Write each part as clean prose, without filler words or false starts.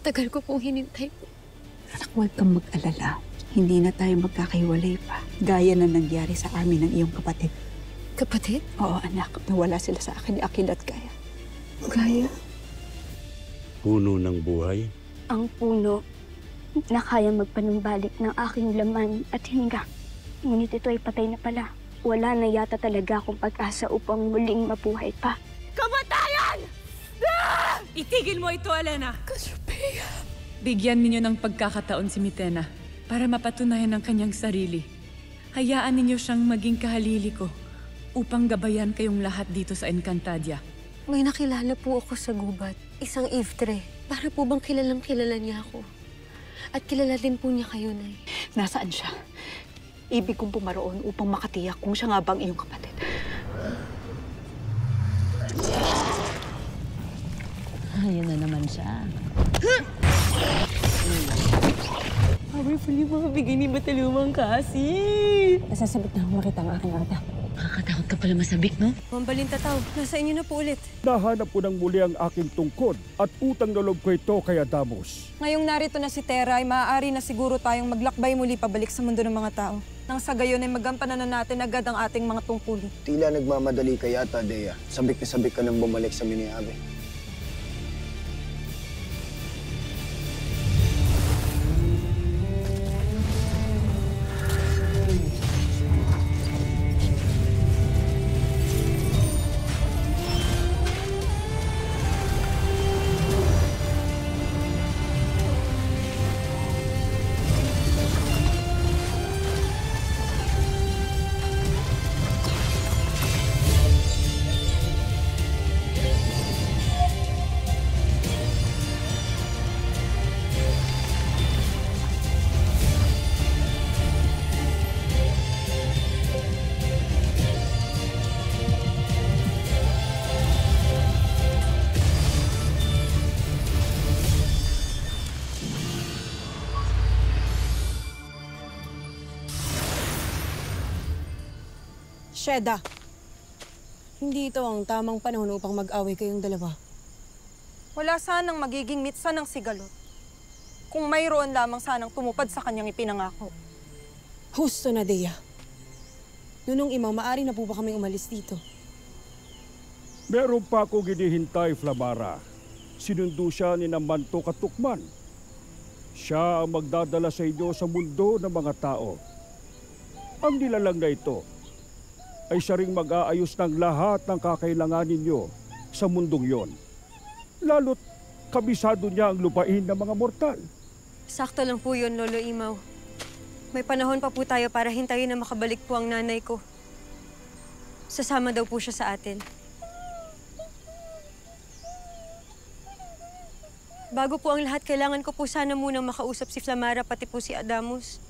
tagal ko pong hinintay po. Anak, huwag kang mag-alala. Hindi na tayo magkakahiwalay pa. Gaya na nangyari sa amin ng iyong kapatid. Kapatid? Oo, anak. Nawala sila sa akin ni Akil at Gaya. Gaya? Puno ng buhay? Ang puno na kaya magpanumbalik ng aking laman at hininga. Ngunit ito ay patay na pala. Wala na yata talaga akong pag-asa upang muling mabuhay pa. Kamatayan! Ah! Itigil mo ito, Elena! Cassiopeia! Bigyan ninyo ng pagkakataon si Mitena para mapatunayan ang kanyang sarili. Hayaan ninyo siyang maging kahalili ko upang gabayan kayong lahat dito sa Encantadia. May nakilala po ako sa gubat. Isang Ivtre. Para po bang kilala niya ako? At kilala din po niya kayo, Nay. Nasaan siya? Ibig kong pumaroon upang makatiyak kung siya nga bang iyong kapatid. Ayun na naman siya. Powerful yung mga bigay ni Batalumang kasi. Nasasabit na makita ang aking ata. Nakakatakot ka pala masabik, no? Mambalin tataw, nasa inyo na po ulit. Nahanap ko ng muli ang aking tungkod at utang na loob ko ito kay Adamus. Ngayong narito na si Terra ay maaari na siguro tayong maglakbay muli pabalik sa mundo ng mga tao. Nang sa gayon ay magampanan na natin agad ang ating mga tungkulin. Tila nagmamadali ka yata, Dea. Sabik na sabik ka nang bumalik sa Miniabe. Sheda, hindi ito ang tamang panahon upang mag-away kayong dalawa. Wala sanang magiging mitsa ng sigalot kung mayroon lamang sanang tumupad sa kanyang ipinangako. Husto na, Dea. Nunong Imaw, maaari na po ba kaming umalis dito? Meron pa ako ginihintay, Flamara. Sinundo siya ni Manto Katukman. Siya ang magdadala sa inyo sa mundo ng mga tao. Ang nilalang na ito ay siya ring mag-aayos ng lahat ng kakailangan ninyo sa mundong yon. Lalo't kabisado niya ang lupain ng mga mortal. Sakto lang po yun, Lolo Imaw. May panahon pa po tayo para hintayin na makabalik po ang nanay ko. Sasama daw po siya sa atin. Bago po ang lahat, kailangan ko po sana munang makausap si Flamara pati po si Adamus.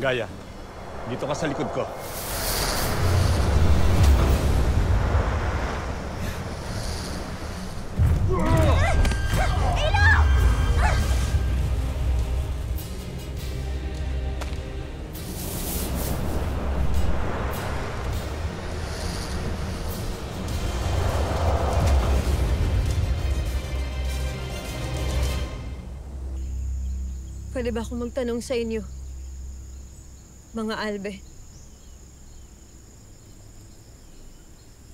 Gaya, dito ka sa likod ko. Pwede ba akong magtanong sa inyo? Mga Albe.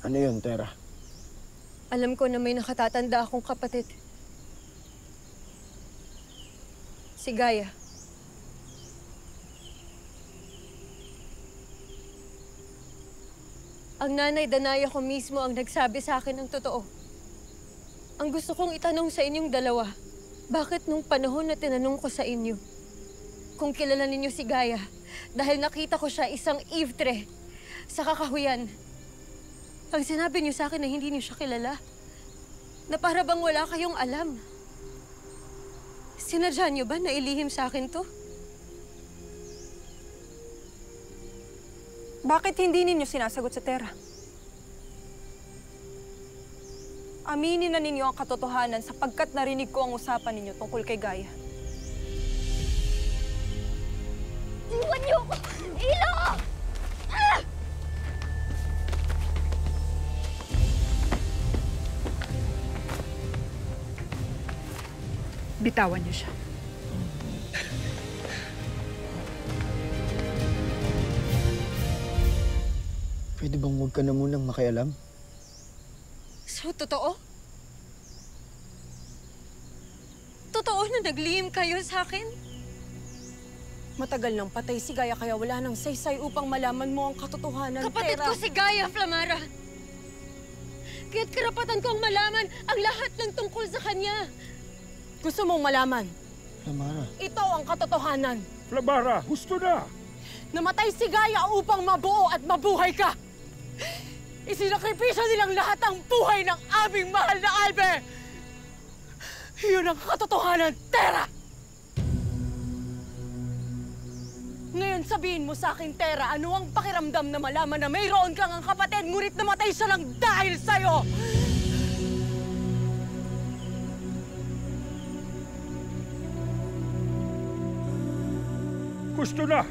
Ano yun, Terra? Alam ko na may nakatatanda akong kapatid. Si Gaya. Ang nanay Danaya ko mismo ang nagsabi sa akin ng totoo. Ang gusto kong itanong sa inyong dalawa, bakit nung panahon na tinanong ko sa inyo, kung kilala ninyo si Gaya, dahil nakita ko siya isang Ivtre sa kakahuyan, ang sinabi niyo sa akin na hindi niyo siya kilala, na para bang wala kayong alam. Sinadya niyo ba na ilihim sa akin to? Bakit hindi ninyo sinasagot sa Terra? Aminin na ninyo ang katotohanan sapagkat narinig ko ang usapan ninyo tungkol kay Gaia. Iwan niyo ako! Ilo! Bitawan niyo siya. Pwede bang huwag ka na munang makialam? So, totoo? Totoo na naglihim kayo sa akin? Matagal nang patay si Gaia kaya wala nang saysay upang malaman mo ang katotohanan, Kapatid Tera. ko si Gaia, Flamara. Kaya't karapatan kong malaman ang lahat ng tungkol sa kanya. Gusto mong malaman? Flamara. Ito ang katotohanan. Flamara, gusto na! Namatay si Gaia upang mabuo at mabuhay ka! Isinakripisyo nilang lahat ang buhay ng aming mahal na Albe! Yun ang katotohanan, Tera! Ngayon sabihin mo sa akin, Tera, ano ang pakiramdam na malaman na mayroon kang ang kapatid ngunit namatay siya lang dahil sa'yo? Gusto na!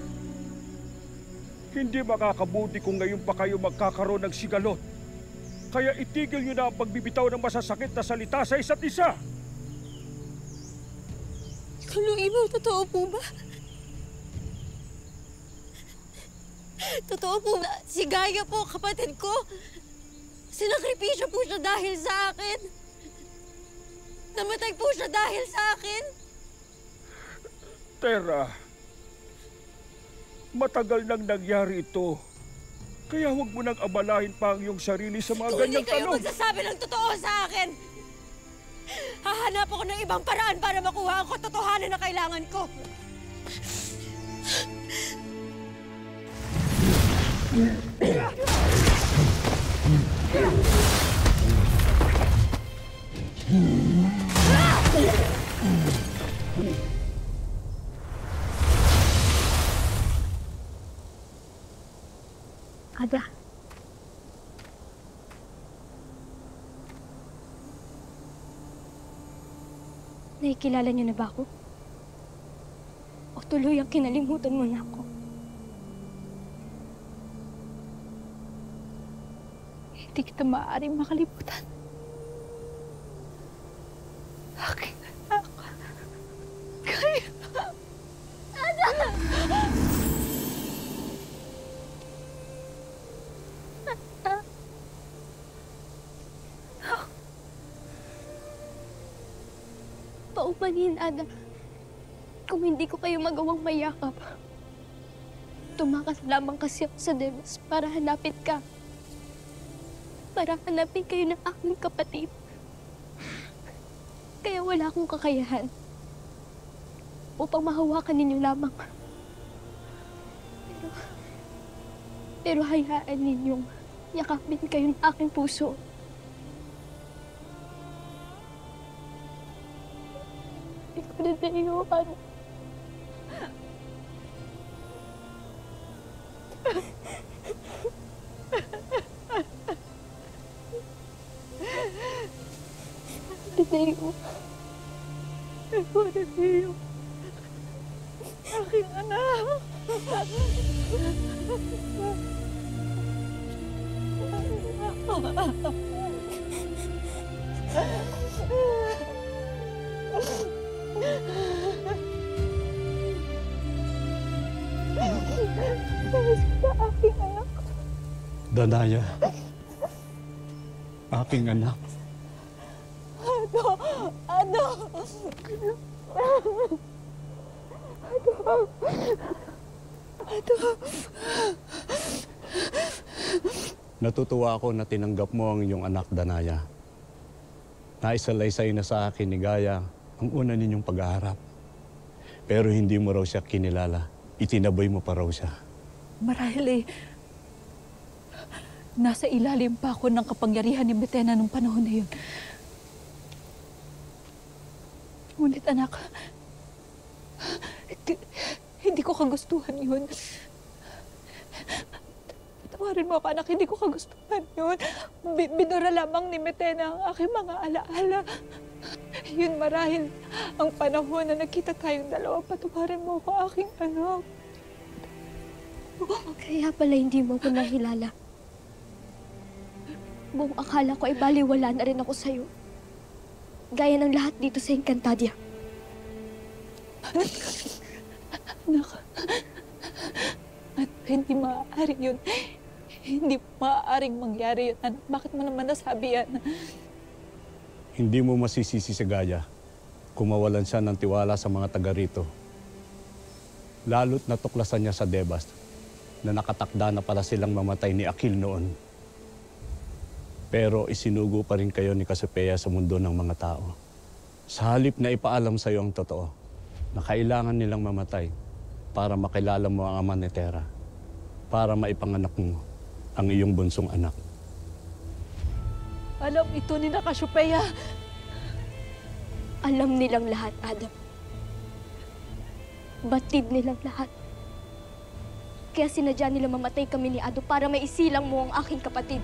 Hindi makakabuti kung ngayon pa kayo magkakaroon ng sigalot. Kaya itigil niyo na ang pagbibitaw ng masasakit na salita sa isa't isa. Tuluimaw, totoo po ba? Totoo po ba? Si Gaia po, kapatid ko. Sinakripisyo po siya dahil sa akin. Namatay po siya dahil sa akin. Tera, matagal nang nangyari ito. Kaya huwag mo nang abalahin pa ang iyong sarili sa mga Kung hindi ganyang kayo tanong. magsasabi ng totoo sa akin, hahanap ako ng ibang paraan para makuha ang katotohanan na kailangan ko. Ada. Nakikilala niyo na ba ako? O tuluyang kinalimutan mo na ako? Hindi kita maaaring makalimutan. Aking anak. Kaya... Paumanhin, Ada. Kung hindi ko kayo magawang mayakap, tumakas lamang kasi ako sa Delos para hanapin ka. Para hanapin kayo ng aking kapatid. Kaya wala akong kakayahan upang mahawakan ninyo lamang. Pero hayaan ninyong yakapin kayo ng aking puso. Ikaw na naiwan. Dadayo. Ikaw na Dadayo. Aking anak. Aking anak. Danaya, aking anak. Natutuwa ako na tinanggap mo ang iyong anak, Danaya. Naisalaysay na sa akin ni Gaia ang una ninyong pag-aharap. Pero hindi mo raw siya kinilala. Itinaboy mo pa raw siya. Marahil nasa ilalim pa ako ng kapangyarihan ni Mitena nung panahon na yun. Ngunit anak, hindi ko kagustuhan yun. Patawarin mo ako, anak. Hindi ko kagustuhan yun. Binura lamang ni Mitena ang aking mga alaala. Yun marahil ang panahon na nagkita tayong dalawa. Patawarin mo ako, aking anak. Kaya pala hindi mo ko nakilala. Buong akala ko ay baliwala na rin ako sa'yo. Gaya ng lahat dito sa Encantadia. Anak, at hindi maaari yun. Hindi maaaring mangyari yun, anak. Bakit mo naman nasabi yan? Hindi mo masisisi si Gaia kung mawalan siya ng tiwala sa mga taga rito. Lalo't natuklasan niya sa Debas na nakatakda na pala silang mamatay ni Akil noon. Pero isinugo pa rin kayo ni Cassiopeia sa mundo ng mga tao. Sa halip na ipaalam sa iyo ang totoo, na kailangan nilang mamatay para makilala mo ang ama ni Terra, para maipanganak mo ang iyong bunsong anak. Alam ito ni Cassiopeia. Alam nilang lahat, Adam. Batid nilang lahat. Kaya sinadya nila mamatay kami ni Ado para maisilang mo ang aking kapatid.